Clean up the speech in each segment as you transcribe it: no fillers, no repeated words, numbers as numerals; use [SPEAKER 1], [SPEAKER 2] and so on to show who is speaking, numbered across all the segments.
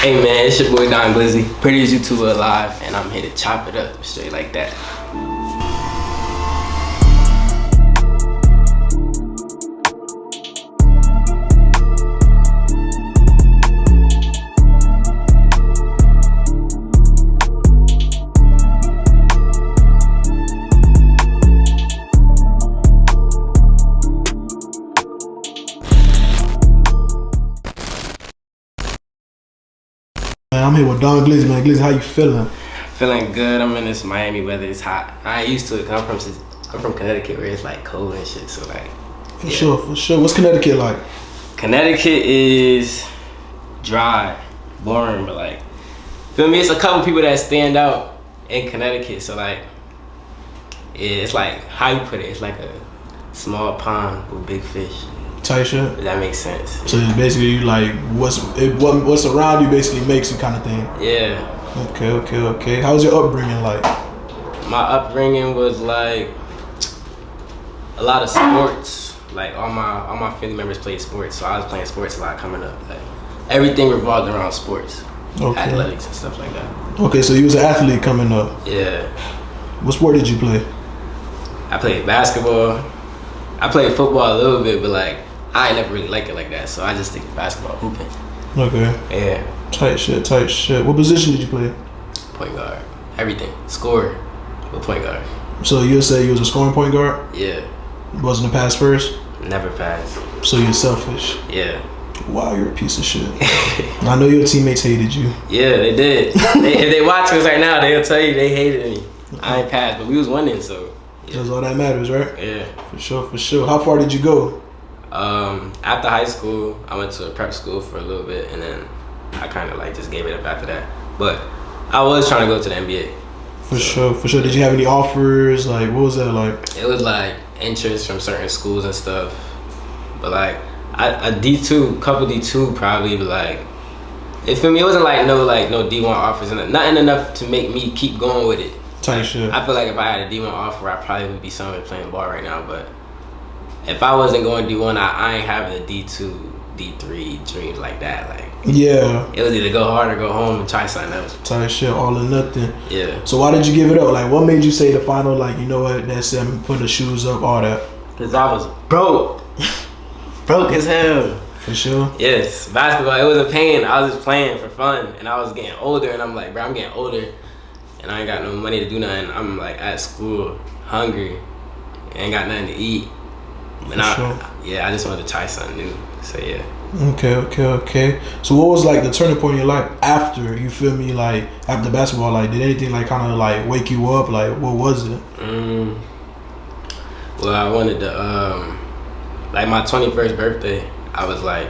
[SPEAKER 1] Hey man, it's your boy Glzzy, prettiest YouTuber alive, and I'm here to chop it up straight like that.
[SPEAKER 2] I'm here with Glzzy, man. Glzzy, how you feeling?
[SPEAKER 1] Feeling good. I'm in this Miami weather. It's hot. I ain't used to it. I'm from Connecticut where it's like cold and shit. So like,
[SPEAKER 2] for sure. What's Connecticut like?
[SPEAKER 1] Connecticut is dry, boring, but like, feel me? It's a couple people that stand out in Connecticut. So like, it's like, how you put it? It's like a small pond with big fish.
[SPEAKER 2] Type shit.
[SPEAKER 1] If that makes sense.
[SPEAKER 2] So it's basically like what's around you basically makes you kind of thing.
[SPEAKER 1] Yeah.
[SPEAKER 2] Okay. How was your upbringing like?
[SPEAKER 1] My upbringing was like a lot of sports. Like all my family members played sports, so I was playing sports a lot coming up. Like everything revolved around sports, athletics and stuff like that.
[SPEAKER 2] Okay, so you was an athlete coming up.
[SPEAKER 1] Yeah.
[SPEAKER 2] What sport did you play?
[SPEAKER 1] I played basketball. I played football a little bit, but like I ain't never really like it like that, so I just stick to basketball, hooping.
[SPEAKER 2] Okay.
[SPEAKER 1] Yeah.
[SPEAKER 2] Tight shit. What position did you play?
[SPEAKER 1] Point guard. Everything. Scorer. But point guard. So
[SPEAKER 2] you say you was a scoring point guard?
[SPEAKER 1] Yeah.
[SPEAKER 2] Wasn't a pass first?
[SPEAKER 1] Never passed.
[SPEAKER 2] So you're selfish?
[SPEAKER 1] Yeah.
[SPEAKER 2] Wow, you're a piece of shit. I know your teammates hated you.
[SPEAKER 1] Yeah, they did. If they watch us right now, they'll tell you they hated me. I ain't passed, but we was winning, so. Yeah.
[SPEAKER 2] That's all that matters, right?
[SPEAKER 1] Yeah.
[SPEAKER 2] For sure. How far did you go?
[SPEAKER 1] After high school, I went to a prep school for a little bit, and then I kind of like just gave it up after that. But I was trying to go to the NBA.
[SPEAKER 2] For sure. Did you have any offers? Like, what was that like?
[SPEAKER 1] It was like interest from certain schools and stuff. But like, a couple D2 probably, but like, it for me, it wasn't like no D1 offers and nothing enough to make me keep going with it.
[SPEAKER 2] Tight shit.
[SPEAKER 1] I feel like if I had a D1 offer, I probably would be somewhere playing ball right now. But if I wasn't going D1, I ain't having a D2, D3 dreams like that. Like,
[SPEAKER 2] yeah,
[SPEAKER 1] it was either go hard or go home and try something else.
[SPEAKER 2] Tight shit, all or nothing.
[SPEAKER 1] Yeah.
[SPEAKER 2] So why did you give it up? Like, what made you say the final? Like, you know what? That's them. Put the shoes up, all that.
[SPEAKER 1] Cause I was broke as hell.
[SPEAKER 2] For sure.
[SPEAKER 1] Yes, basketball. It was a pain. I was just playing for fun, and I was getting older, and I'm like, bro, I'm getting older. And I ain't got no money to do nothing. I'm like at school, hungry, ain't got nothing to eat. And I just wanted to try something new. So yeah.
[SPEAKER 2] Okay. So what was like the turning point in your life after, you feel me, like after basketball? Like, did anything like kind of like wake you up? Like, what was it?
[SPEAKER 1] Well, I wanted to like my 21st birthday. I was like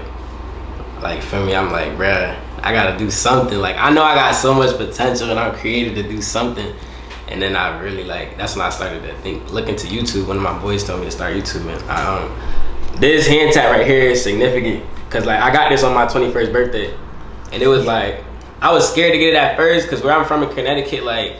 [SPEAKER 1] feel me, I'm like, bruh, I gotta do something. Like, I know I got so much potential and I'm created to do something. And then I really that's when I started to look into YouTube. One of my boys told me to start YouTube, man. This hand tap right here is significant because like I got this on my 21st birthday, and it was like I was scared to get it at first because where I'm from in Connecticut, like,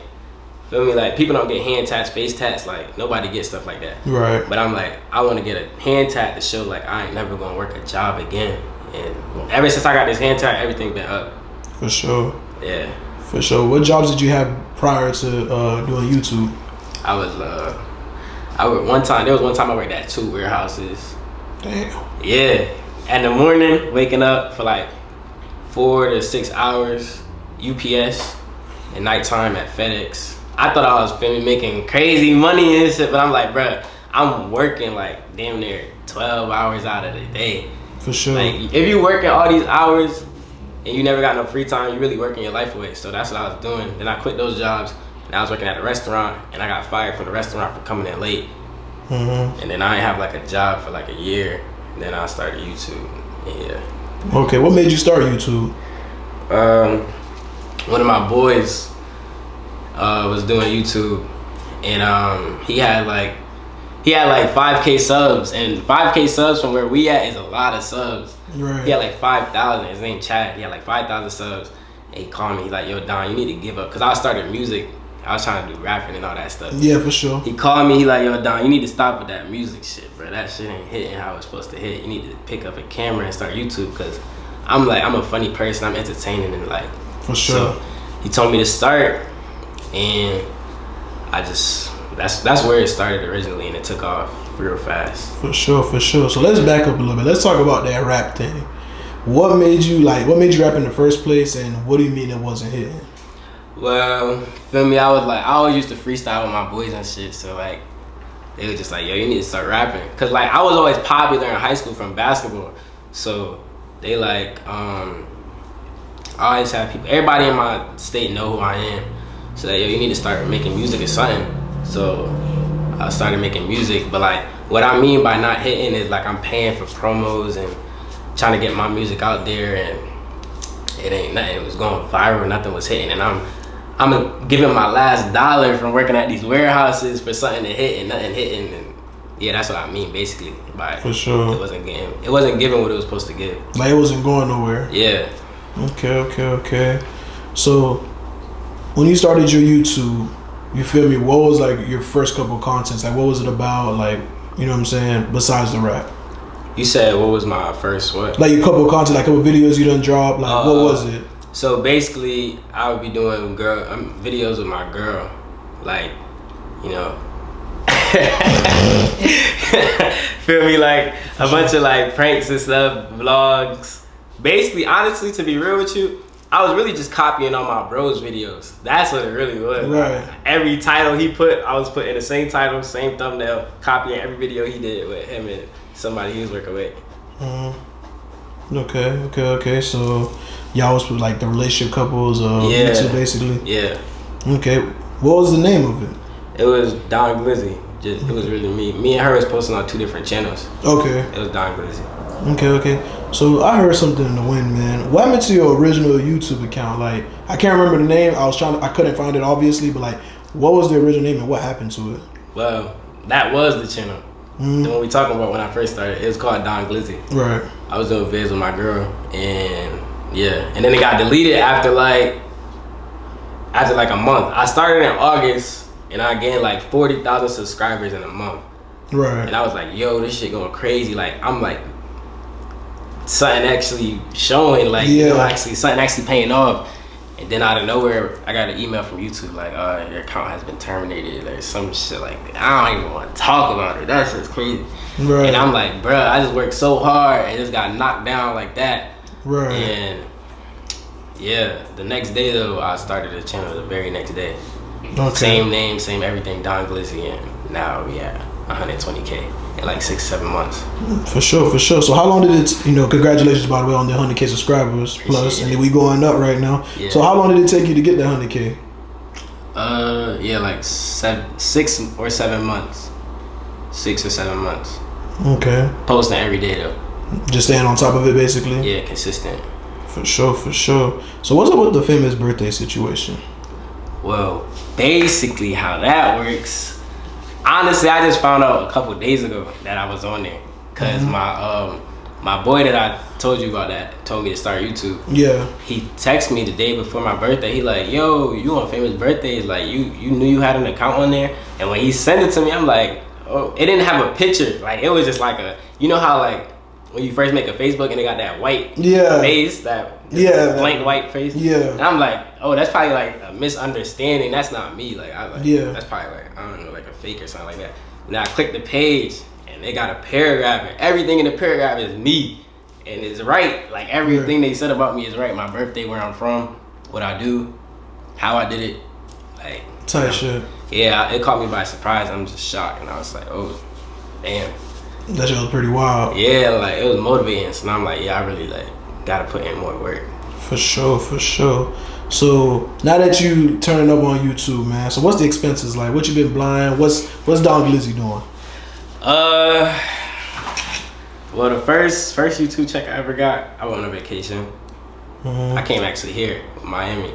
[SPEAKER 1] feel me, like people don't get hand tats, face tats, like nobody gets stuff like that.
[SPEAKER 2] Right.
[SPEAKER 1] But I'm like, I want to get a hand tat to show like I ain't never gonna work a job again. And ever since I got this hand tat, everything been up.
[SPEAKER 2] For sure.
[SPEAKER 1] Yeah.
[SPEAKER 2] For sure. What jobs did you have prior to doing YouTube?
[SPEAKER 1] I was there was one time I worked at 2 warehouses.
[SPEAKER 2] Damn.
[SPEAKER 1] Yeah. In the morning, waking up for like 4 to 6 hours, UPS, and nighttime at FedEx. I thought I was making crazy money and shit, but I'm like, bruh, I'm working like damn near 12 hours out of the day.
[SPEAKER 2] For sure.
[SPEAKER 1] Like, if you working all these hours and you never got no free time, you really working your life away. So that's what I was doing. Then I quit those jobs, and I was working at a restaurant, and I got fired from the restaurant for coming in late. And then I didn't have like a job for like a year. And then I started YouTube. Yeah.
[SPEAKER 2] Okay, what made you start YouTube?
[SPEAKER 1] One of my boys was doing YouTube, and he had like 5K subs, and 5K subs from where we at is a lot of subs.
[SPEAKER 2] Right.
[SPEAKER 1] He had like 5,000. His name Chad. He had like 5,000 subs. And he called me. He's like, yo, Don, you need to give up. Because I started music. I was trying to do rapping and all that stuff.
[SPEAKER 2] Yeah, for sure.
[SPEAKER 1] He called me. He like, yo, Don, you need to stop with that music shit, bro. That shit ain't hitting how it's supposed to hit. You need to pick up a camera and start YouTube, because I'm a funny person. I'm entertaining and like.
[SPEAKER 2] For sure.
[SPEAKER 1] So he told me to start, and I just that's where it started originally, and it took off real fast.
[SPEAKER 2] For sure, for sure. So let's back up a little bit. Let's talk about that rap thing. What made you rap in the first place, and what do you mean it wasn't hitting?
[SPEAKER 1] Well, feel me, I always used to freestyle with my boys and shit, so like they were just like, yo, you need to start rapping. Cause like I was always popular in high school from basketball. So they like I always have people, everybody in my state know who I am. So like, yo, you need to start making music or something. So I started making music, but like what I mean by not hitting is like I'm paying for promos and trying to get my music out there, and it ain't nothing. It was going viral, nothing was hitting, and I'm giving my last dollar from working at these warehouses for something to hit and nothing hitting, and yeah, that's what I mean basically by
[SPEAKER 2] for sure.
[SPEAKER 1] It wasn't giving what it was supposed to give.
[SPEAKER 2] Like it wasn't going nowhere.
[SPEAKER 1] Yeah.
[SPEAKER 2] Okay. So when you started your YouTube, you feel me, what was like your first couple contents? Like what was it about? Like, you know what I'm saying, besides the rap?
[SPEAKER 1] You said what was my first what?
[SPEAKER 2] Like your couple of content, like a couple videos you done dropped, like what was it?
[SPEAKER 1] So basically, I would be doing videos with my girl, like, you know, feel me, like a bunch of like pranks and stuff, vlogs. Basically, honestly, to be real with you, I was really just copying all my bros' videos. That's what it really was.
[SPEAKER 2] Right.
[SPEAKER 1] Every title he put, I was putting the same title, same thumbnail, copying every video he did with him and somebody he was working with.
[SPEAKER 2] Okay. So y'all was like the relationship couples of YouTube, basically.
[SPEAKER 1] Yeah.
[SPEAKER 2] Okay. What was the name of it?
[SPEAKER 1] It was Don Glzzy. It was really me. Me and her was posting on 2 different channels.
[SPEAKER 2] Okay.
[SPEAKER 1] It was Don Glzzy.
[SPEAKER 2] Okay. So I heard something in the wind, man. What happened to your original YouTube account? Like I can't remember the name. I couldn't find it obviously, but like what was the original name and what happened to it?
[SPEAKER 1] Well, that was the channel. The one we talking about when I first started, it was called Don Glzzy.
[SPEAKER 2] Right.
[SPEAKER 1] I was doing vids with my girl, and yeah, and then it got deleted after like a month. I started in August, and I gained like 40,000 subscribers in a month.
[SPEAKER 2] Right.
[SPEAKER 1] And I was like, yo, this shit going crazy. Like I'm like something actually showing, like you know, something actually paying off. And then out of nowhere, I got an email from YouTube like, your account has been terminated, like some shit like that. I don't even want to talk about it. That's just crazy. Right. And I'm like, bruh, I just worked so hard and just got knocked down like that.
[SPEAKER 2] Right.
[SPEAKER 1] And yeah, the next day though, I started the channel the very next day.
[SPEAKER 2] Okay.
[SPEAKER 1] Same name, same everything, Don Glzzy, and now we at 120K in like 6-7 months.
[SPEAKER 2] For sure. So how long did it, congratulations by the way on the 100K subscribers plus, and then we going up right now. Yeah. So how long did it take you to get the 100K?
[SPEAKER 1] Yeah, like 6 or 7 months. 6 or 7 months.
[SPEAKER 2] Okay.
[SPEAKER 1] Posting every day though.
[SPEAKER 2] Just staying on top of it basically?
[SPEAKER 1] Yeah, consistent.
[SPEAKER 2] For sure. So what's up with the famous birthday situation?
[SPEAKER 1] Well, basically how that works, honestly, I just found out a couple days ago that I was on there. Cause my boy that I told you about that told me to start YouTube. Yeah. He texted me the day before my birthday. He like, yo, you on famous birthdays? Like you knew you had an account on there? And when he sent it to me, I'm like, oh, it didn't have a picture. Like it was just like you know how like when you first make a Facebook and they got that white face, that blank white face. Yeah. And I'm like, oh, that's probably like a misunderstanding. That's not me. Like that's probably like, I don't know, like a fake or something like that. Now I click the page and they got a paragraph and everything in the paragraph is me. And it's right. Like everything they said about me is right. My birthday, where I'm from, what I do, how I did it. Like
[SPEAKER 2] tight shit.
[SPEAKER 1] Yeah, it caught me by surprise. I'm just shocked and I was like, oh, damn.
[SPEAKER 2] That shit was pretty wild.
[SPEAKER 1] Yeah, like it was motivating. So now I'm like, yeah, I really like gotta put in more work. For sure.
[SPEAKER 2] So now that you turning up on YouTube, man, so what's the expenses like? What you been blind? What's Don Glzzy doing?
[SPEAKER 1] Well, the first YouTube check I ever got, I went on vacation. I came actually here, Miami.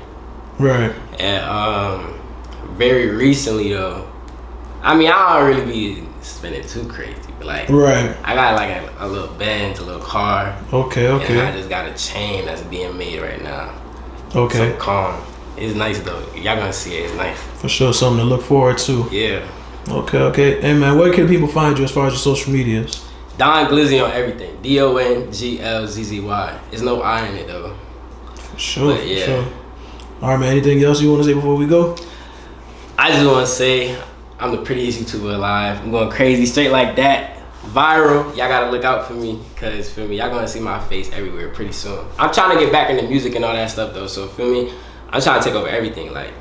[SPEAKER 1] Right. And very recently though, I mean, I don't really be spending too crazy, but like, I got like a little Benz, a little car. Okay. And I just got a chain that's being made right now. Okay. So calm. It's nice though. Y'all gonna see it. It's nice.
[SPEAKER 2] For sure, something to look forward to.
[SPEAKER 1] Yeah.
[SPEAKER 2] Okay. Hey man, where can people find you as far as your social medias?
[SPEAKER 1] Don Glzzy on everything. DONGLZZY. There's no I in it though.
[SPEAKER 2] For sure.
[SPEAKER 1] But, yeah.
[SPEAKER 2] For sure. All right, man. Anything else you want to say before we go?
[SPEAKER 1] I just want to say I'm the prettiest YouTuber alive. I'm going crazy, straight like that. Viral. Y'all gotta look out for me, cause feel me, y'all gonna see my face everywhere pretty soon. I'm trying to get back into music and all that stuff though. So feel me, I'm trying to take over everything. Like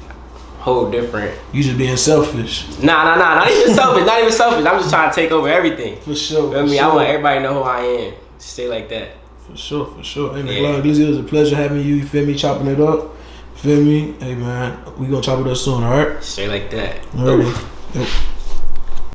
[SPEAKER 1] whole different.
[SPEAKER 2] You just being selfish.
[SPEAKER 1] Nah. Not even selfish. Not even selfish. I'm just trying to take over everything.
[SPEAKER 2] For sure.
[SPEAKER 1] Feel me? I want everybody to know who I am. Stay like that.
[SPEAKER 2] For sure. Hey man, Glzzy, it was a pleasure having you. You feel me? Chopping it up. Feel me? Hey man, we gonna chop it up soon. All right.
[SPEAKER 1] Straight like that.
[SPEAKER 2] Alrighty. Yep.